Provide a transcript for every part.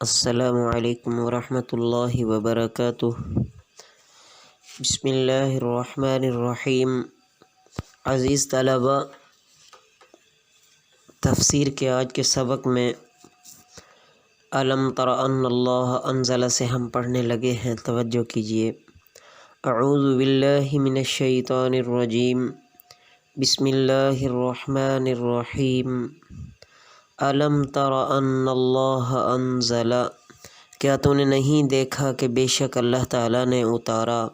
السلام علیکم ورحمۃ اللہ وبرکاتہ۔ بسم اللہ الرحمن الرحیم۔ عزیز طلبہ، تفسیر کے آج کے سبق میں الم تر ان اللہ انزل سے ہم پڑھنے لگے ہیں، توجہ کیجیے۔ اعوذ باللہ من الشیطان الرجیم، بسم اللہ الرحمن الرحیم۔ الم تر ان اللہ انزل، کیا تو نے نہیں دیکھا کہ بے شک اللہ تعالیٰ نے اتارا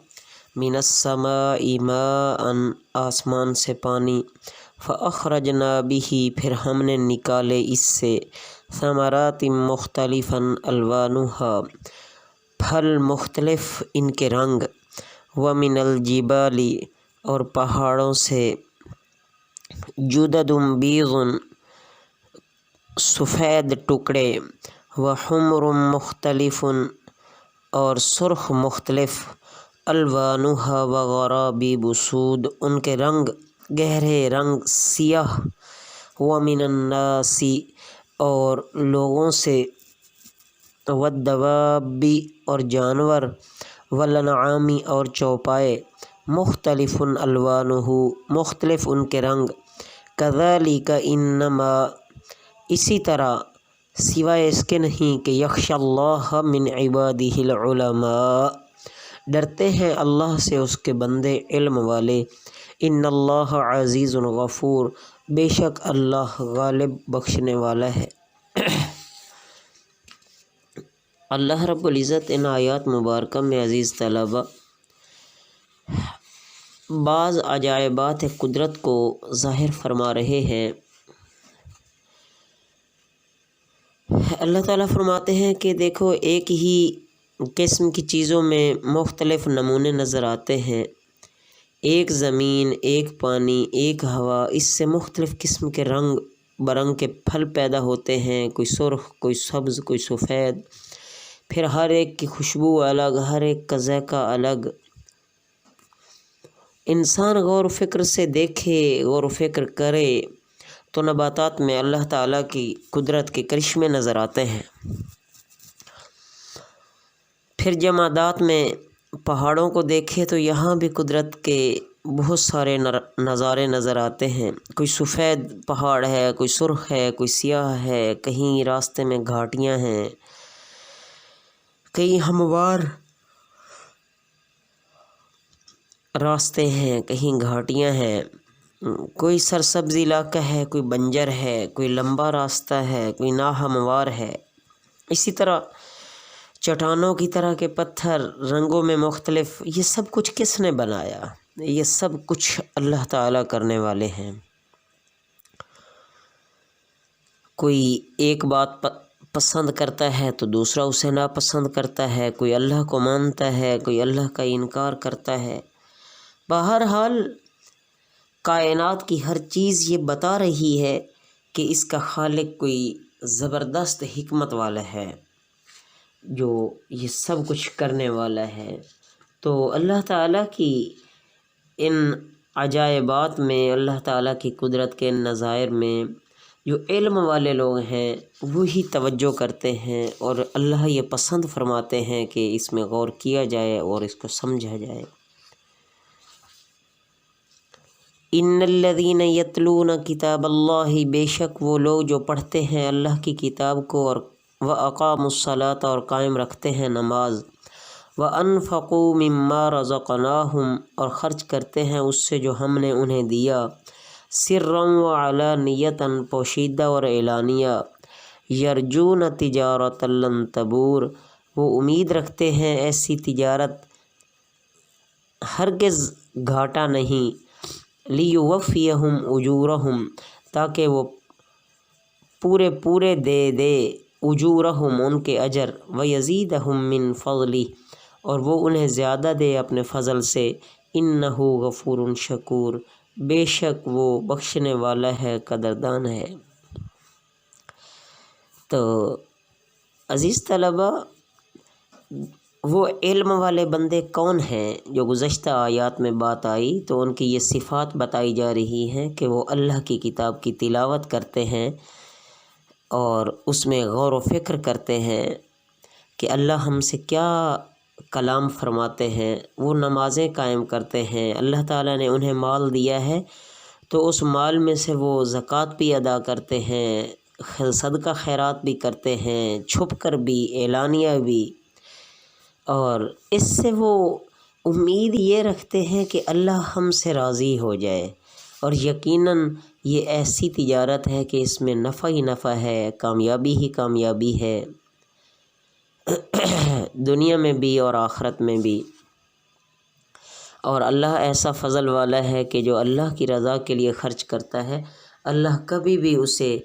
من السماء ماء، آسمان سے پانی، فاخرجنا به، پھر ہم نے نکالے اس سے، ثمرات مختلفا الوانها، پھل مختلف ان کے رنگ، ومن الجبال، اور پہاڑوں سے، جدد بیض، سفید ٹکڑے، وحمر مختلف، اور سرخ مختلف، الوانها وغرابیب سود، ان کے رنگ گہرے رنگ سیاہ، ومن الناس، اور لوگوں سے، والدواب، اور جانور، والانعام، اور چوپائے، مختلف الوانہ، مختلف ان کے رنگ، کذالک، انما، اسی طرح، سوائے اس کے نہیں کہ یخشی اللہ من عبادہ العلماء، ڈرتے ہیں اللہ سے اس کے بندے علم والے، ان اللہ عزیز غفور، بے شک اللہ غالب بخشنے والا ہے۔ اللہ رب العزت ان آیات مبارکہ میں عزیز طلبہ بعض عجائبات قدرت کو ظاہر فرما رہے ہیں۔ اللہ تعالیٰ فرماتے ہیں کہ دیکھو، ایک ہی قسم کی چیزوں میں مختلف نمونے نظر آتے ہیں، ایک زمین، ایک پانی، ایک ہوا، اس سے مختلف قسم کے رنگ برنگ کے پھل پیدا ہوتے ہیں، کوئی سرخ، کوئی سبز، کوئی سفید، پھر ہر ایک کی خوشبو الگ، ہر ایک کا ذائقہ الگ۔ انسان غور و فکر سے دیکھے، غور و فکر کرے تو نباتات میں اللہ تعالیٰ کی قدرت کے کرشمے نظر آتے ہیں۔ پھر جمادات میں پہاڑوں کو دیکھے تو یہاں بھی قدرت کے بہت سارے نظارے نظر آتے ہیں، کوئی سفید پہاڑ ہے، کوئی سرخ ہے، کوئی سیاہ ہے، کہیں راستے میں گھاٹیاں ہیں، کہیں ہموار راستے ہیں، کہیں گھاٹیاں ہیں، کوئی سرسبز علاقہ ہے، کوئی بنجر ہے، کوئی لمبا راستہ ہے، کوئی ناہموار ہے۔ اسی طرح چٹانوں کی طرح کے پتھر، رنگوں میں مختلف، یہ سب کچھ کس نے بنایا؟ یہ سب کچھ اللہ تعالیٰ کرنے والے ہیں۔ کوئی ایک بات پسند کرتا ہے تو دوسرا اسے ناپسند کرتا ہے، کوئی اللہ کو مانتا ہے، کوئی اللہ کا انکار کرتا ہے۔ بہرحال کائنات کی ہر چیز یہ بتا رہی ہے کہ اس کا خالق کوئی زبردست حکمت والا ہے جو یہ سب کچھ کرنے والا ہے۔ تو اللہ تعالیٰ کی ان عجائبات میں، اللہ تعالیٰ کی قدرت کے ان نظائر میں جو علم والے لوگ ہیں وہی توجہ کرتے ہیں، اور اللہ یہ پسند فرماتے ہیں کہ اس میں غور کیا جائے اور اس کو سمجھا جائے۔ ان الذین یتلون کتاب اللہ، بے شک وہ لوگ جو پڑھتے ہیں اللہ کی کتاب کو، اور واقاموا الصلاۃ، اور قائم رکھتے ہیں نماز، وانفقوا مما رزقناہم، اور خرچ کرتے ہیں اس سے جو ہم نے انہیں دیا، سرا وعلانیۃ، پوشیدہ اور اعلانیہ، یرجون تجارۃ لن تبور، وہ امید رکھتے ہیں ایسی تجارت ہرگز گھاٹا نہیں، لیوفیہم اجورہم، تاکہ وہ پورے دے اجورہم، ان کے اجر، ویزیدہم من فضلہ، اور وہ انہیں زیادہ دے اپنے فضل سے، انہ غفور شکور، بے شک وہ بخشنے والا ہے، قدردان ہے۔ تو عزیز طلبہ، وہ علم والے بندے کون ہیں؟ جو گزشتہ آیات میں بات آئی تو ان کی یہ صفات بتائی جا رہی ہیں کہ وہ اللہ کی کتاب کی تلاوت کرتے ہیں اور اس میں غور و فکر کرتے ہیں، کہ اللہ ہم سے کیا کلام فرماتے ہیں۔ وہ نمازیں قائم کرتے ہیں، اللہ تعالیٰ نے انہیں مال دیا ہے تو اس مال میں سے وہ زکوٰۃ بھی ادا کرتے ہیں، صدقہ خیرات بھی کرتے ہیں، چھپ کر بھی، اعلانیہ بھی، اور اس سے وہ امید یہ رکھتے ہیں کہ اللہ ہم سے راضی ہو جائے، اور یقیناً یہ ایسی تجارت ہے کہ اس میں نفع ہی نفع ہے، کامیابی ہی کامیابی ہے، دنیا میں بھی اور آخرت میں بھی۔ اور اللہ ایسا فضل والا ہے کہ جو اللہ کی رضا کے لیے خرچ کرتا ہے اللہ کبھی بھی اسے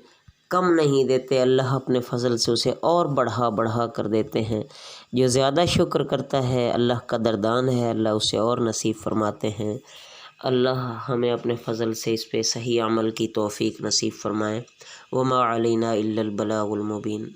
کم نہیں دیتے، اللہ اپنے فضل سے اسے اور بڑھا کر دیتے ہیں۔ جو زیادہ شکر کرتا ہے اللہ قدردان ہے، اللہ اسے اور نصیب فرماتے ہیں۔ اللہ ہمیں اپنے فضل سے اس پہ صحیح عمل کی توفیق نصیب فرمائے۔ وما علینا الا البلاغ المبین۔